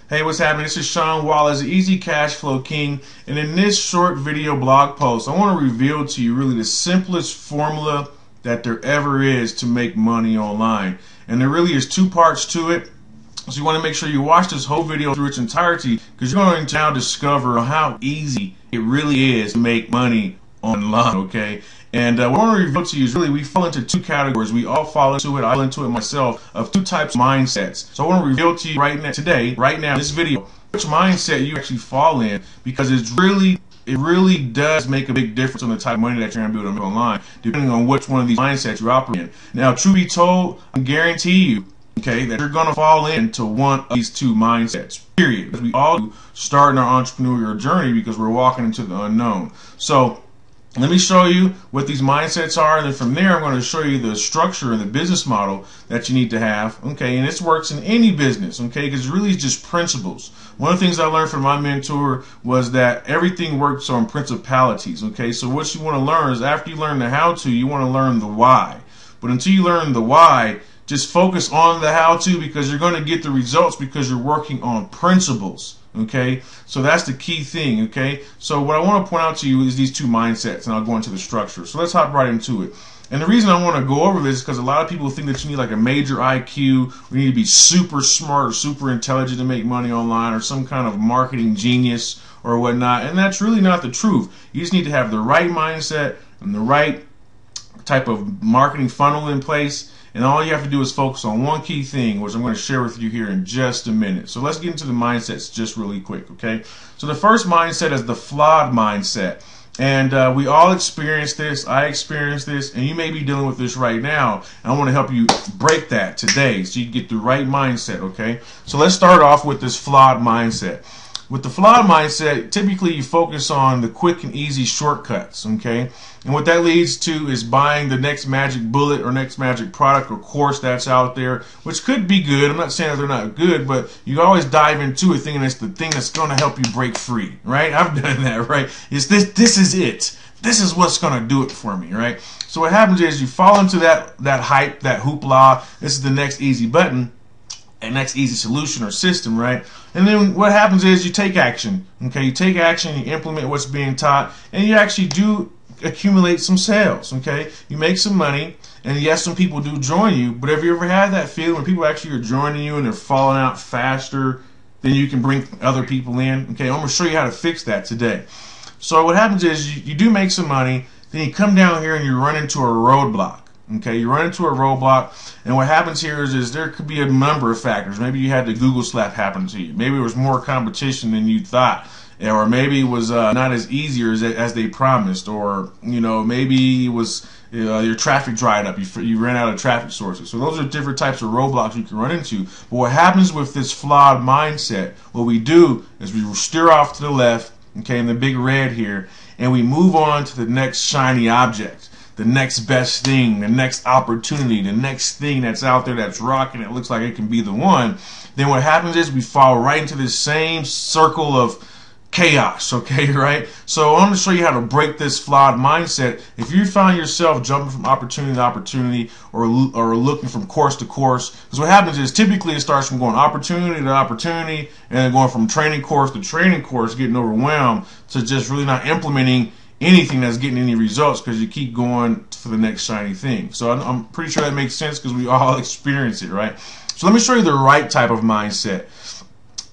Hey, what's happening? This is Shawn, Wallace, the Easy Cash Flow King, and in this short video blog post, I want to reveal to you really the simplest formula that there ever is to make money online. And there really is two parts to it. So you want to make sure you watch this whole video through its entirety, because you're going to now discover how easy it really is to make money online, okay? And what I want to reveal to you is really we fall into two categories. We all fall into it. I fall into it myself, of two types of mindsets. So I want to reveal to you right now, in this video, which mindset you actually fall in, because it really does make a big difference on the type of money that you're going to be able to make online, depending on which one of these mindsets you operate in. Now, truth be told, I guarantee you, okay, that you're going to fall into one of these two mindsets, period. Because we all do start in our entrepreneurial journey because we're walking into the unknown. So let me show you what these mindsets are, and then from there I'm going to show you the structure and the business model that you need to have, okay? And this works in any business, okay? Because it really is just principles. One of the things I learned from my mentor was that everything works on principalities, okay? So what you want to learn is, after you learn the how-to, you want to learn the why. But until you learn the why, just focus on the how-to, because you're going to get the results because you're working on principles. Okay, so that's the key thing. Okay, so what I want to point out to you is these two mindsets, and I'll go into the structure. So let's hop right into it. And the reason I want to go over this is because a lot of people think that you need like a major IQ, or you need to be super smart or super intelligent to make money online, or some kind of marketing genius or whatnot. And that's really not the truth. You just need to have the right mindset and the right type of marketing funnel in place. And all you have to do is focus on one key thing, which I'm going to share with you here in just a minute. So let's get into the mindsets just really quick, okay? So the first mindset is the flawed mindset. And we all experience this. I experience this, and you may be dealing with this right now. And I want to help you break that today so you can get the right mindset, okay? So let's start off with this flawed mindset. With the flawed mindset, typically you focus on the quick and easy shortcuts, okay? And what that leads to is buying the next magic bullet or next magic product or course that's out there, which could be good. I'm not saying that they're not good, but you always dive into it thinking it's the thing that's going to help you break free, right? I've done that, right? It's this is it. This is what's going to do it for me, right? So what happens is you fall into that hype, that hoopla. This is the next easy button, and next easy solution or system, right? And then what happens is you take action, okay? You take action, you implement what's being taught, and you actually do accumulate some sales, okay? You make some money, and yes, some people do join you, but have you ever had that feeling when people actually are joining you and they're falling out faster than you can bring other people in? Okay, I'm going to show you how to fix that today. So what happens is you do make some money, then you come down here and you run into a roadblock. Okay, you run into a roadblock, and what happens here is there could be a number of factors. Maybe you had the Google slap happen to you. Maybe there was more competition than you thought, or maybe it was not as easy as they promised, or maybe it was your traffic dried up. You ran out of traffic sources. So those are different types of roadblocks you can run into. But what happens with this flawed mindset? What we do is we steer off to the left, okay, in the big red here, and we move on to the next shiny object. The next best thing, the next opportunity, the next thing that's out there that's rocking, it looks like it can be the one. Then what happens is we fall right into this same circle of chaos, okay, right? So I'm going to show you how to break this flawed mindset. If you find yourself jumping from opportunity to opportunity, or looking from course to course, because what happens is typically it starts from going opportunity to opportunity, and then going from training course to training course, getting overwhelmed, to just really not implementing anything that's getting any results because you keep going for the next shiny thing. So I'm pretty sure that makes sense because we all experience it, right? So let me show you the right type of mindset.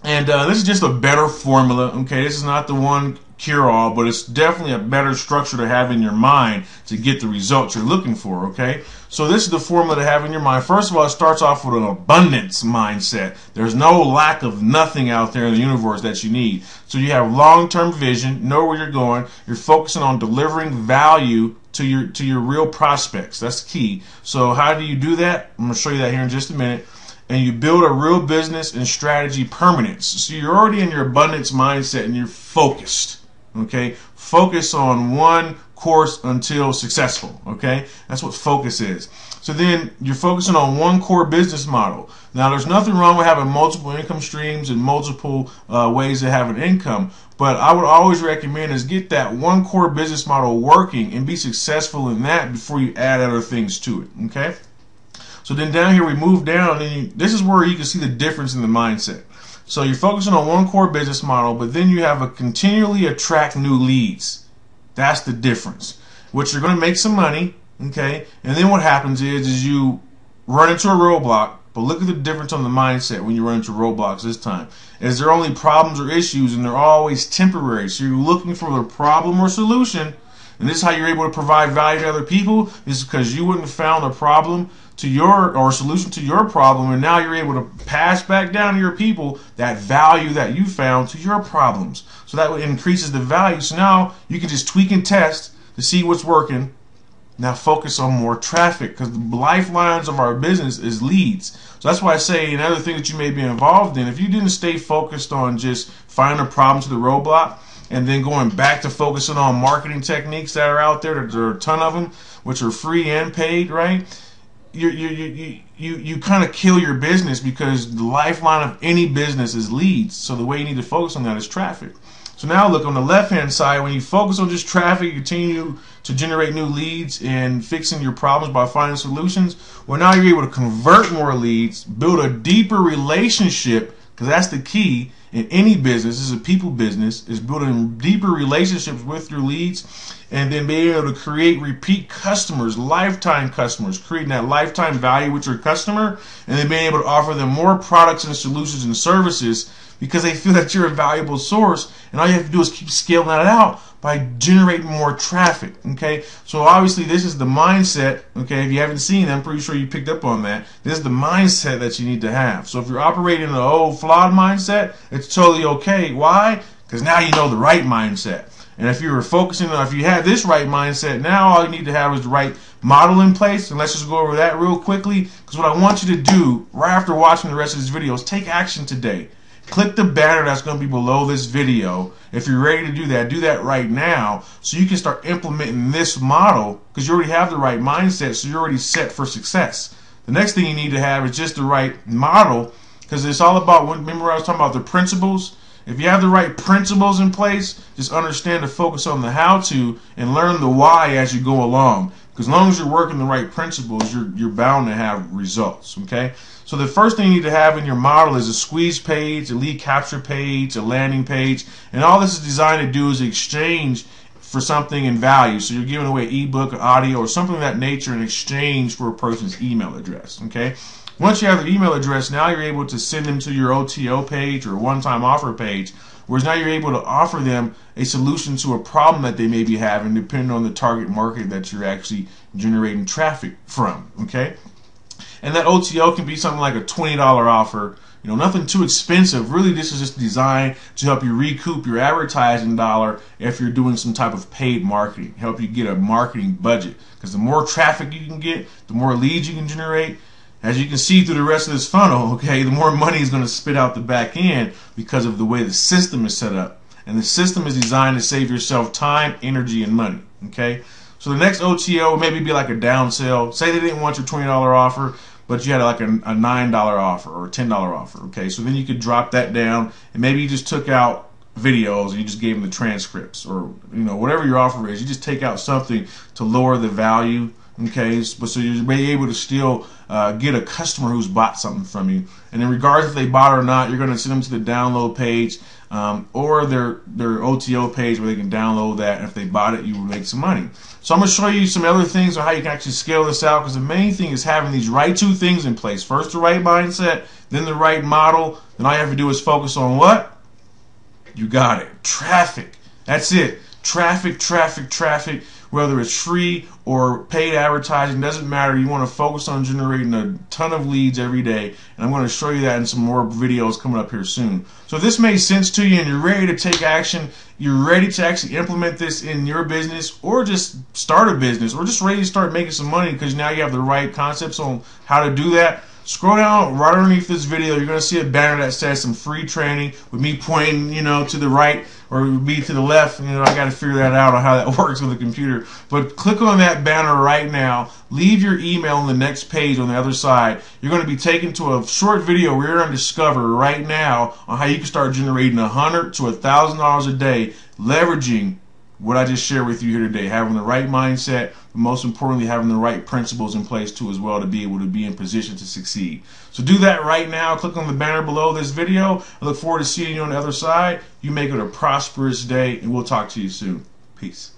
And this is just a better formula, okay? This is not the one cure-all, but it's definitely a better structure to have in your mind to get the results you're looking for, okay? So this is the formula to have in your mind. First of all, it starts off with an abundance mindset. There's no lack of nothing out there in the universe that you need. So you have long-term vision, know where you're going. You're focusing on delivering value to your real prospects. That's key. So how do you do that? I'm going to show you that here in just a minute. And you build a real business and strategy permanence. So you're already in your abundance mindset and you're focused. Okay, focus on one course until successful. Okay, that's what focus is. So then you're focusing on one core business model. Now, there's nothing wrong with having multiple income streams and multiple ways to have an income, but I would always recommend is get that one core business model working and be successful in that before you add other things to it. Okay. So then down here we move down, and this is where you can see the difference in the mindset. So you're focusing on one core business model, but then you have a continually attract new leads. That's the difference. Which you're going to make some money, okay? And then what happens is you run into a roadblock. But look at the difference on the mindset when you run into roadblocks this time. Is there only problems or issues, and they're always temporary. So you're looking for the problem or solution, and this is how you're able to provide value to other people. This is because you wouldn't have found a problem to your or solution to your problem, and now you're able to pass back down to your people that value that you found to your problems. So that increases the value. So now you can just tweak and test to see what's working. Now focus on more traffic, because the lifelines of our business is leads. So that's why I say another thing that you may be involved in, if you didn't stay focused on just finding a problem to the roadblock and then going back to focusing on marketing techniques that are out there, there are a ton of them, which are free and paid, right? You kind of kill your business, because the lifeline of any business is leads. So the way you need to focus on that is traffic. So now look on the left hand side, when you focus on just traffic, you continue to generate new leads and fixing your problems by finding solutions. Well, now you're able to convert more leads, build a deeper relationship, because that's the key in any business. This is a people business, is building deeper relationships with your leads, and then being able to create repeat customers, lifetime customers, creating that lifetime value with your customer, and then being able to offer them more products and solutions and services, because they feel that you're a valuable source, and all you have to do is keep scaling that out by generating more traffic. Okay, so obviously this is the mindset. Okay, if you haven't seen it, I'm pretty sure you picked up on that. This is the mindset that you need to have. So if you're operating an old flawed mindset, it's totally okay. Why? Because now you know the right mindset. And if you were focusing on, if you had this right mindset, now all you need to have is the right model in place. And let's just go over that real quickly, because what I want you to do right after watching the rest of this video is take action today. Click the banner that's going to be below this video. If you're ready to do that right now, so you can start implementing this model, because you already have the right mindset, so you're already set for success. The next thing you need to have is just the right model, because it's all about, remember I was talking about the principles? If you have the right principles in place, just understand to focus on the how-to and learn the why as you go along. Because as long as you're working the right principles, you're bound to have results, okay? So the first thing you need to have in your model is a squeeze page, a lead capture page, a landing page, and all this is designed to do is exchange for something in value. So you're giving away an ebook, audio, or something of that nature in exchange for a person's email address, okay? Once you have their email address, now you're able to send them to your OTO page or one-time offer page, whereas now you're able to offer them a solution to a problem that they may be having, depending on the target market that you're actually generating traffic from, okay? And that OTO can be something like a $20 offer, you know, nothing too expensive. Really, this is just designed to help you recoup your advertising dollar if you're doing some type of paid marketing, help you get a marketing budget. Because the more traffic you can get, the more leads you can generate. As you can see through the rest of this funnel, okay, the more money is going to spit out the back end because of the way the system is set up. And the system is designed to save yourself time, energy, and money, okay? So the next OTO would maybe be like a down sell. Say they didn't want your $20 offer, but you had like a $9 offer or a $10 offer, okay? So then you could drop that down, and maybe you just took out videos and you just gave them the transcripts, or you know, whatever your offer is, you just take out something to lower the value, okay? But so you're able to still get a customer who's bought something from you, and in regards if they bought it or not, you're going to send them to the download page or their OTO page where they can download that, and if they bought it, you will make some money. So I'm going to show you some other things on how you can actually scale this out, because the main thing is having these right two things in place. First, the right mindset, then the right model. Then all you have to do is focus on what? You got it. Traffic. That's it. Traffic, traffic, traffic. Whether it's free or paid advertising, doesn't matter. You want to focus on generating a ton of leads every day. And I'm going to show you that in some more videos coming up here soon. So if this made sense to you and you're ready to take action, you're ready to actually implement this in your business, or just start a business, or just ready to start making some money because now you have the right concepts on how to do that, scroll down right underneath this video. You're going to see a banner that says some free training with me pointing, you know, to the right or me to the left. You know, I got to figure that out on how that works with the computer. But click on that banner right now. Leave your email on the next page on the other side. You're going to be taken to a short video where you're going to discover right now on how you can start generating $100 to $1,000 a day, leveraging what I just shared with you here today, having the right mindset, but most importantly, having the right principles in place too as well to be able to be in position to succeed. So do that right now. Click on the banner below this video. I look forward to seeing you on the other side. You make it a prosperous day, and we'll talk to you soon. Peace.